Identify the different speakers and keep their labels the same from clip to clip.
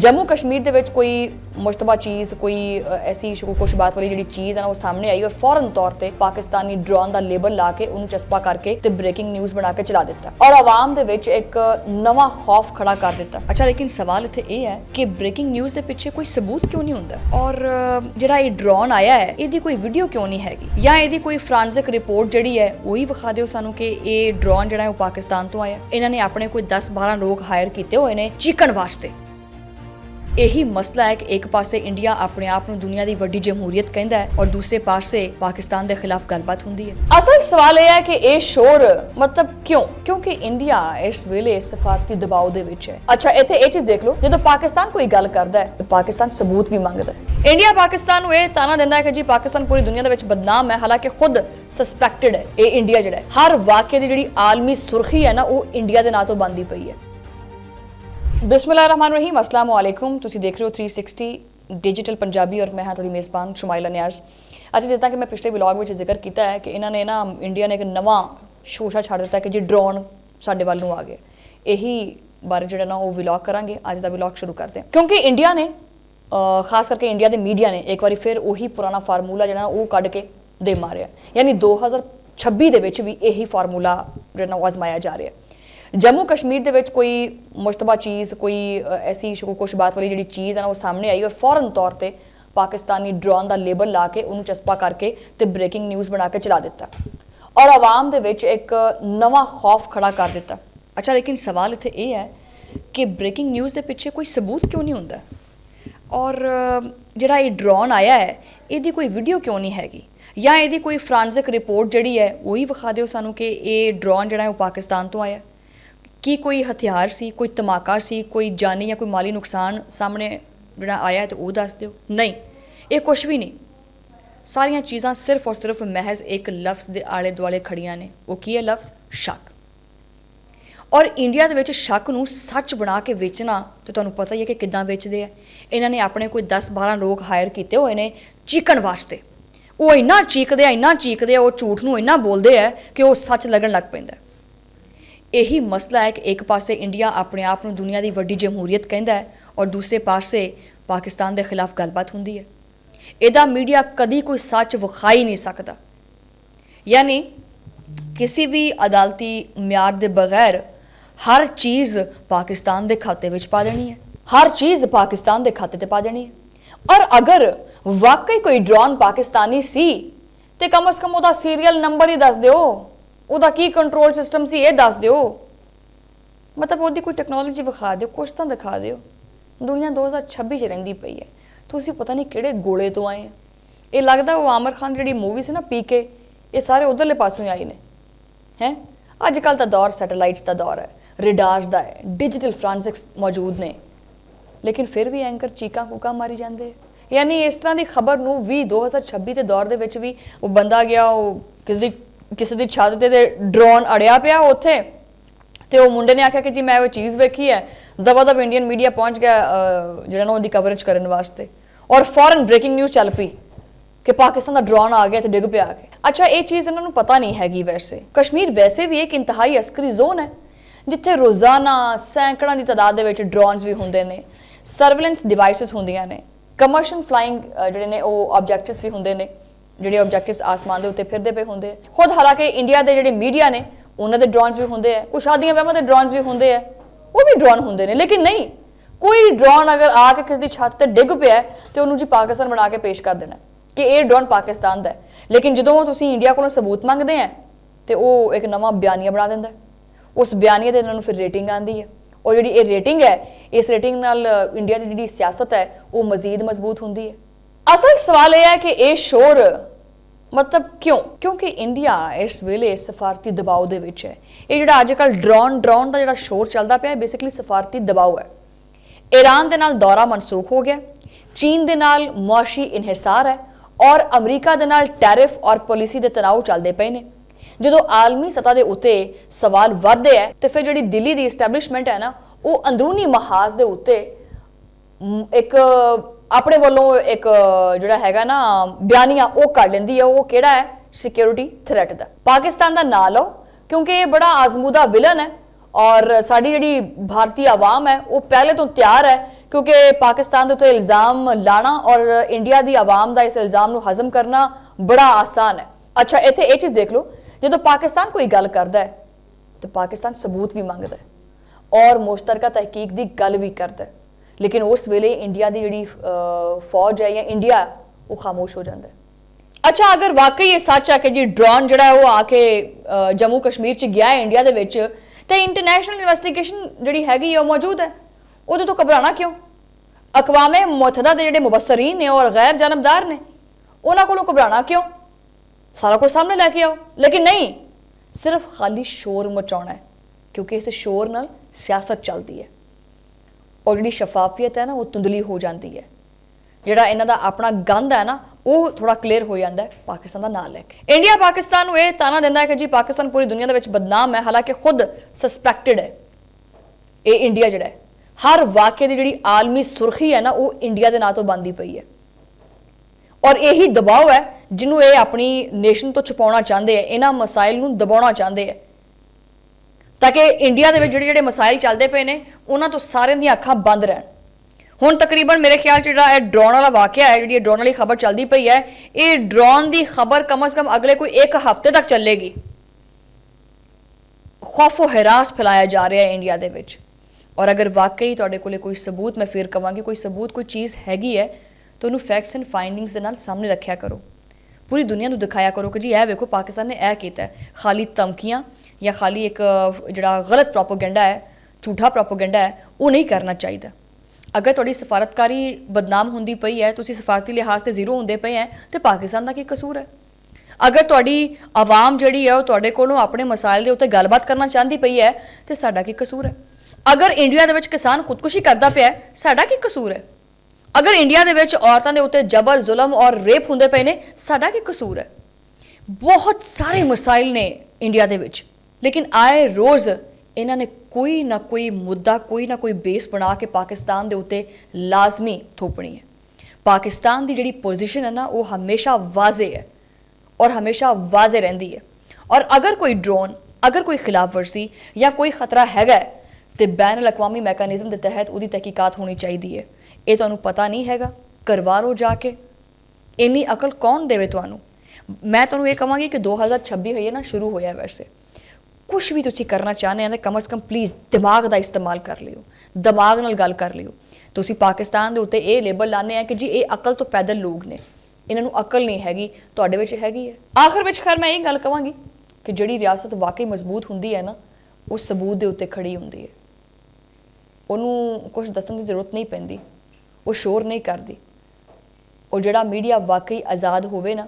Speaker 1: जम्मू कश्मीर ਦੇ ਵਿੱਚ ਕੋਈ मुश्तबा चीज़ कोई ऐसी खुशबात वाली जी चीज़ है ना वो सामने आई और फौरन तौर पर पाकिस्तानी ड्रोन का लेबल ला के उन्होंने चस्पा करके ते ब्रेकिंग न्यूज़ बना के चला दिता और आवाम दे विच एक नवा खौफ खड़ा कर दिता। अच्छा, लेकिन सवाल इत्थे ये है कि ब्रेकिंग न्यूज़ के पिछे कोई सबूत क्यों नहीं होंदा और जिहड़ा ये ड्रोन आया है इहदी कोई वीडियो क्यों नहीं हैगी या इहदी कोई फ्रांसिक रिपोर्ट जिहड़ी है वही विखा दिओ सानू कि ये ड्रोन जिहड़ा है वो पाकिस्तान तो आया। इन्हां ने अपने कोई 10-12 लोग हायर किए हुए ने चिकन वास्ते। यही मसला है कि एक पासे इंडिया अपने आप में दुनिया की वड्डी जमहूरीयत कहता है और दूसरे पासे पाकिस्तान के खिलाफ गलबात होंदी है। असल सवाल यह है कि ये शोर मतलब क्यों? क्योंकि इंडिया इस वेले सफारती दबाव दे विच है। अच्छा, इत्थे ये चीज़ देख लो, जो पाकिस्तान कोई गल करता है तो पाकिस्तान सबूत भी मंगता है। इंडिया पाकिस्तान को यह ताना देता है कि जी पाकिस्तान पूरी दुनिया के विच बदनाम है, हालांकि खुद सस्पैक्टेड है। ये इंडिया जिहड़ा हर वाक़े की जिहड़ी आलमी सुर्खी है ना वो इंडिया के नां तो बनती पई है। बिस्मिल्लाहिर्रहमानिर्रहीम, अस्सलाम वालेकुम। तुसी देख रहे हो 360 डिजिटल पंजाबी और मैं हाँ थोड़ी मेज़बान शुमाइला न्याज़। अच्छा, जिस तरह कि मैं पिछले व्लॉग में जिक्र किया है कि इन्होंने ना इंडिया ने एक नवा शोशा छड़ दिता कि जी ड्रोन साडे वल नूं आ गए। यही बारे जो ना वो व्लॉग करांगे। अज का व्लॉग शुरू करते हैं क्योंकि इंडिया ने खास करके इंडिया के मीडिया ने एक बार फिर उही पुराना फार्मूला जो वो कढ़ के दे मारिया, यानी 2026 के विच भी यही फार्मूला जो वो आजमाया जा रहा है। जम्मू कश्मीर के विच कोई मुश्तबा चीज़ कोई ऐसी खुशबात वाली जी चीज़ है ना वो सामने आई और फौरन तौर पर पाकिस्तानी ड्रोन का लेबल ला के उन्होंने चस्पा करके ते ब्रेकिंग न्यूज़ बना के चला दिता और आवाम दे विच एक नवा खौफ खड़ा कर दिता। अच्छा, लेकिन सवाल इत्थे ये है कि ब्रेकिंग न्यूज़ के पिछे कोई सबूत क्यों नहीं होंदा और जिहड़ा ये ड्रोन आया है इहदी कोई वीडियो क्यों नहीं हैगी या इहदी कोई फ्रांसिक रिपोर्ट जिहड़ी है वही विखा दिओ सानू कि ये ड्रोन जिहड़ा है वो पाकिस्तान तो आया। कि कोई हथियार सी, कोई धमाका सी, कोई जानी या कोई माली नुकसान सामने जो आया है तो वो दस दो। नहीं, ये कुछ भी नहीं। सारिया चीज़ां सिर्फ और सिर्फ महज एक लफ्ज़ के आले दुआले खड़ियां ने। वो की है लफ्ज़? शक। और इंडिया के शक नूं सच बना के बेचना तो तुहानूं पता ही है कि किद्दां बेचदे है। इन्होंने अपने कोई 10-12 लोग हायर किए हुए ने चिकन वास्ते। वो इन्ना चीकदे वो झूठ नूं इन्ना बोलते हैं कि वो सच लगन लग पैंदा। यही मसला है कि एक पासे इंडिया अपने आप में दुनिया की वड्डी जमहूरीयत कहता है और दूसरे पासे पाकिस्तान के खिलाफ गलबात होंदी है। इहदा मीडिया कदी कोई सच विखा ही नहीं सकता, यानी किसी भी अदालती म्यार के बगैर हर चीज़ पाकिस्तान के खाते में पा देनी है, हर चीज़ पाकिस्तान के खाते पा देनी है। और अगर वाकई कोई ड्रोन पाकिस्तानी सी तो कम अज़ कम उसका सीरियल नंबर ही दस दो, ਉਹਦਾ ਕੀ कंट्रोल सिस्टम ਸੀ ਇਹ ਦੱਸ ਦਿਓ। मतलब ਉਹਦੀ कोई टैक्नोलॉजी विखा ਦਿਓ, कुछ तो दिखा ਦਿਓ। दुनिया 2026 ਚ ਰਹਿੰਦੀ ਪਈ है, ਤੁਸੀਂ पता नहीं ਕਿਹੜੇ गोले तो आए हैं। ये लगता वो आमिर खान जी मूवी से ना पीके ये सारे उधरले पासों ही आए ने हैं। अजकल का दौर सैटेलाइट्स का दौर है, रिडार्स का है, डिजिटल फ्रांसिक्स मौजूद ने, लेकिन फिर भी एंकर चीका कूका मारी जाते। यानी इस तरह की खबर नूं भी 2026 के दौर के भी वो बंदा गया वो किसी की छत ते ड्रोन अड़िया पिया उत्थे तो वो मुंडे ने आख्या कि जी मैं वो चीज़ वेखी है, दबा इंडियन मीडिया पहुँच गया जो उनकी कवरेज करने वास्ते और फौरन ब्रेकिंग न्यूज़ चल पई कि पाकिस्तान का ड्रोन आ गया तो डिग पे आ गए। अच्छा, ये चीज़ इन्होंने पता नहीं हैगी। वैसे कश्मीर वैसे भी एक इंतहाई अस्करी जोन है जिथे रोज़ाना सैकड़ों की तादाद में ड्रोन्स भी होंगे ने, सर्वेलेंस डिवाइसिस होंदियां ने, कमर्शियल फ्लाइंग जोड़े ने वो ऑबजैक्टिव्स भी होंगे ने, ਜਿਹੜੇ ऑबजैक्टिव्स आसमान के उत्ते फिरते पे होंगे खुद। हालांकि इंडिया के जोड़े मीडिया ने उन्होंने ड्रोन्स भी होंगे है, कुछ शादियां विआहां के ड्रोन्स भी होंगे है, वो भी ड्रोन होंगे ने। लेकिन नहीं, कोई ड्रोन अगर आके किसी की छत पर डिग पिया तो उन्होंने जी पाकिस्तान बना के पेश कर देना कि ये ड्रोन पाकिस्तान का है। लेकिन जो तुसीं इंडिया को सबूत मंगते हैं तो वो एक नवा बयानिया बना देंदा, उस बयानिए से इन्होंने फिर रेटिंग आती है और जी ये रेटिंग है इस रेटिंग नाल इंडिया की जी सियासत है वो मजीद मजबूत होंगी है। असल सवाल यह है कि ये शोर मतलब क्यों? क्योंकि इंडिया इस वेले सफारती दबाव दे विच है। ये जो अजकल ड्रोन का जो शोर चलता पाया बेसिकली सफारती दबाव है। ईरान के नाल दौरा मनसूख हो गया, चीन के नाल मुआशी इन्हिसार है और अमरीका के नाल टैरिफ और पॉलिसी के तनाव चलते पे ने। जो आलमी सतह के उत्ते सवाल वधदे है तो फिर जी दिल्ली की इस्टैबलिशमेंट है ना वो अंदरूनी महाज के उत्ते एक अपने वालों एक जोड़ा हैगा ना बयानिया वो कर लेंदी है। वो केड़ा है? सिक्योरिटी थ्रैट का। पाकिस्तान का ना लो क्योंकि ये बड़ा आजमूदा विलन है और साड़ी जी भारतीय आवाम है वो पहले तो तैयार है क्योंकि पाकिस्तान के उत्ते इल्ज़ाम लाना और इंडिया की आवाम का इस इल्ज़ाम को हज़म करना बड़ा आसान है। अच्छा, इत्थे ये चीज़ देख लो, जो पाकिस्तान कोई गल करता है तो पाकिस्तान सबूत भी मंगता है और मुश्तरका तहकीक की गल भी करता है, लेकिन उस वेले इंडिया की जी फौज है या इंडिया वो खामोश हो जाता है। अच्छा, अगर वाकई ये सच है कि जी ड्रोन जड़ा वो आके जम्मू कश्मीर च गया है इंडिया के तो इंटरनेशनल इन्वेस्टिगेशन जी हैगी है मौजूद है, उदों तो घबराना क्यों? अकवामे मुतहदा के जोड़े मुबसरीन ने और गैर जानबदार ने उन्होंने को घबराना क्यों? सारा कुछ सामने लैके आओ। लेकिन नहीं, सिर्फ खाली शोर मचाना है, क्योंकि इस शोर नाल सियासत चलती है और जी शफाफियत है ना वो धुंधली हो जाती है। ਜਿਹੜਾ ਇਹਨਾਂ ਦਾ ਆਪਣਾ ਗੰਦ ਹੈ ਨਾ ਉਹ ਥੋੜਾ ਕਲੀਅਰ ਹੋ ਜਾਂਦਾ ਹੈ ਪਾਕਿਸਤਾਨ ਦਾ ਨਾਂ ਲੈ ਕੇ। ਇੰਡੀਆ ਪਾਕਿਸਤਾਨ ਨੂੰ ਇਹ ਤਾਨਾ ਦਿੰਦਾ ਹੈ ਕਿ ਜੀ ਪਾਕਿਸਤਾਨ ਪੂਰੀ ਦੁਨੀਆ ਦੇ ਵਿੱਚ ਬਦਨਾਮ ਹੈ, ਹਾਲਾਂਕਿ ਖੁਦ ਸਸਪੈਕਟਡ ਹੈ ਇਹ ਇੰਡੀਆ ਜਿਹੜਾ ਹੈ। ਹਰ ਵਾਕਿਏ ਦੀ ਜਿਹੜੀ ਆਲਮੀ ਸੁਰਖੀ ਹੈ ਨਾ ਉਹ ਇੰਡੀਆ ਦੇ ਨਾਂ ਤੋਂ ਬੰਦੀ ਪਈ ਹੈ ਔਰ ਇਹੀ ਦਬਾਅ ਹੈ ਜਿਹਨੂੰ ਇਹ ਆਪਣੀ ਨੇਸ਼ਨ ਤੋਂ ਛੁਪਾਉਣਾ ਚਾਹੁੰਦੇ ਆ, ਇਹਨਾਂ ਮਸਾਇਲ ਨੂੰ ਦਬਾਉਣਾ ਚਾਹੁੰਦੇ ਆ ਤਾਂ ਕਿ ਇੰਡੀਆ ਦੇ ਵਿੱਚ ਜਿਹੜੇ ਮਸਾਇਲ ਚੱਲਦੇ ਪਏ ਨੇ ਉਹਨਾਂ ਤੋਂ ਸਾਰਿਆਂ ਦੀਆਂ ਅੱਖਾਂ ਬੰਦ ਰਹਿਣ। ਹੁਣ ਤਕਰੀਬਨ ਮੇਰੇ ਖਿਆਲ 'ਚ ਜਿਹੜਾ ਇਹ ਡਰੋਨ ਵਾਲਾ ਵਾਕਿਆ ਹੈ, ਜਿਹੜੀ ਡਰੋਨ ਵਾਲੀ ਖਬਰ ਚੱਲਦੀ ਪਈ ਹੈ, ਇਹ ਡਰੋਨ ਦੀ ਖਬਰ ਕਮ ਸੇ ਕਮ ਅਗਲੇ ਕੋਈ 1 ਹਫ਼ਤੇ ਤੱਕ ਚੱਲੇਗੀ। ਖੌਫ ਓ ਹਰਾਸ ਫੈਲਾਇਆ ਜਾ ਰਿਹਾ ਹੈ ਇੰਡੀਆ ਦੇ ਵਿੱਚ ਔਰ ਅਗਰ ਵਾਕਈ ਤੁਹਾਡੇ ਕੋਲੇ ਕੋਈ ਸਬੂਤ, ਮੈਂ ਫਿਰ ਕਹਾਂਗੀ ਕੋਈ ਸਬੂਤ, ਕੋਈ ਚੀਜ਼ ਹੈਗੀ ਹੈ ਤਾਂ ਉਹਨੂੰ ਫੈਕਟਸ ਐਂਡ ਫਾਈਂਡਿੰਗਸ ਦੇ ਨਾਲ ਸਾਹਮਣੇ ਰੱਖਿਆ ਕਰੋ, ਪੂਰੀ ਦੁਨੀਆ ਨੂੰ ਦਿਖਾਇਆ ਕਰੋ ਕਿ ਜੀ ਇਹ ਵੇਖੋ ਪਾਕਿਸਤਾਨ ਨੇ ਇਹ ਕੀਤਾ ਹੈ। ਖਾਲੀ ਧਮਕੀਆਂ ਜਾਂ ਖਾਲੀ ਇੱਕ ਜਿਹੜਾ ਗਲਤ ਪ੍ਰੋਪੇਗੈਂਡਾ ਹੈ, ਝੂਠਾ ਪ੍ਰੋਪੇਗੈਂਡਾ ਹੈ, ਉਹ ਨਹੀਂ ਕਰਨਾ ਚਾਹੀਦਾ। अगर तुहाडी सफारतकारी बदनाम होंदी पई है, तुसीं सफारती लिहाज से जीरो होंदे पे हैं, तो पाकिस्तान का की कसूर है? अगर तुहाडी आवाम जिहड़ी है तुहाडे कोलों अपने मसाइल दे उत्ते गलबात करना चाहती पई है तो साडा की कसूर है? अगर इंडिया दे विच किसान खुदकुशी करदा पिया है, साडा की कसूर है? अगर इंडिया दे विच औरतां दे उत्ते जबर जुल्म और रेप होंदे पे ने, साडा की कसूर है? बहुत सारे मसाइल ने इंडिया दे विच, लेकिन आए रोज़ इन्होंने कोई ना कोई मुद्दा, कोई ना कोई बेस बना के पाकिस्तान के उत्ते लाजमी थोपनी है। पाकिस्तान की जिहड़ी पोजीशन है ना वो हमेशा वाजे है और हमेशा वाजे रहिंदी है और अगर कोई ड्रोन, अगर कोई खिलाफ वर्जी या कोई खतरा हैगा तो बैन अल-अक़वामी मैकेनिज़म के तहत उसकी तहकीकात होनी चाहिए है। ये तुहानूं पता नहीं हैगा, करवा लो जाके। इन्नी अकल कौन देवे तुहानूं? मैं तुहानूं ये कहांगी कि 2026 है ना शुरू होया, वैसे कुछ भी तुसीं करना चाहते हैं तो कम से कम प्लीज़ दिमाग का इस्तेमाल कर लियो, दिमाग नाल गल कर लियो। तुसीं पाकिस्तान के उत्ते ये लेबल लाने हैं कि जी ये अकल तो पैदल लोग ने, इन्होंने अकल नहीं हैगी, तुहाडे विच हैगी है। आखिर विच खैर मैं ये गल कहांगी कि जिहड़ी रियासत वाकई मजबूत हुंदी है ना वो सबूत के उत्ते खड़ी हुंदी है, उन्होंने कुछ दस्सण की जरूरत नहीं पैंदी, वो शोर नहीं करती। और जिहड़ा मीडिया वाकई आज़ाद होवे ना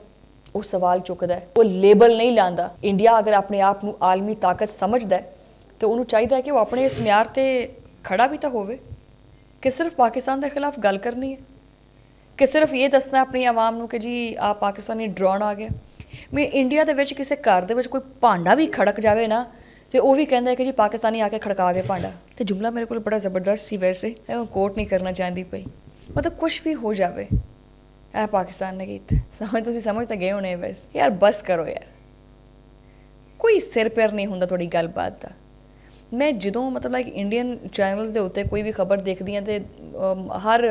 Speaker 1: वो सवाल चुकता है, वो लेबल नहीं लाता। इंडिया अगर अपने आप को आलमी ताकत समझदा है तो उन्होंने चाहिए कि वो अपने इस म्यार ते खड़ा भी तो होवे कि सिर्फ पाकिस्तान के खिलाफ गल करनी है, कि सिर्फ ये दसना अपनी आवाम को कि जी आ पाकिस्तानी ड्रोन आ गया। मैं इंडिया के विच किसी घर के कोई भांडा भी खड़क जाए ना तो वह भी कहता है कि जी पाकिस्तानी आके खड़का गए भांडा। तो जुमला मेरे को बड़ा ज़बरदस्त सी, वैसे कोट नहीं करना चाहती पई, मतलब कुछ भी हो जाए ए पाकिस्तान ने किया। समझ तो गए होने बस यार, बस करो यार, कोई सिर पैर नहीं होंदा थोड़ी गलबात का। मैं जो मतलब लाइक इंडियन चैनल्स के उत्ते कोई भी खबर देखती हैं तो हर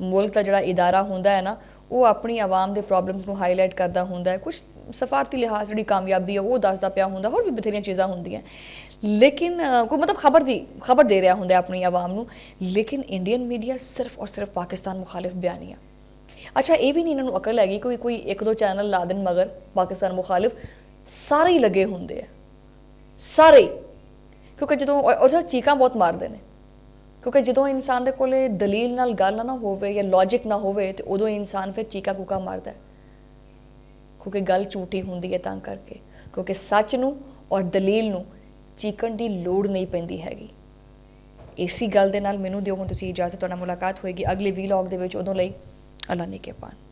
Speaker 1: मुल्क का जोड़ा इदारा होंदा है ना वो अपनी आवाम के प्रॉब्लम्स को हाईलाइट करता होंदा है, कुछ सफारती लिहाज जी कामयाबी है वो दसदा पिया होंदा, होर भी बथेरियां चीज़ां होंदियां, लेकिन कोई मतलब खबर दे रहा होंदा अपनी आवाम नूं। लेकिन इंडियन मीडिया सिर्फ और सिर्फ पाकिस्तान मुखालिफ बयानियां। अच्छा, ये भी नहीं इन्होंने अकल हैगी कोई 1-2 चैनल ला देन मगर पाकिस्तान मुखालिफ सारे ही लगे होंदे है, सारे। क्योंकि जो और चीकां बहुत मारते हैं, क्योंकि जो इंसान के कोले दलील नाल गल ना होवे या लॉजिक ना होवे तो उदों इंसान फिर चीका कूका मारता है, क्योंकि गल झूठी होंदी है तां करके, क्योंकि सच नूं और दलील नूं चीकण की लोड़ नहीं पैंदी हैगी। इसी गल दे नाल मैनूं दिओ हुण तुसीं इजाज़त, तुहाडे नाल मुलाकात होएगी अगले वीलॉग दे विच, उदों लई अल्लाह ने के पान।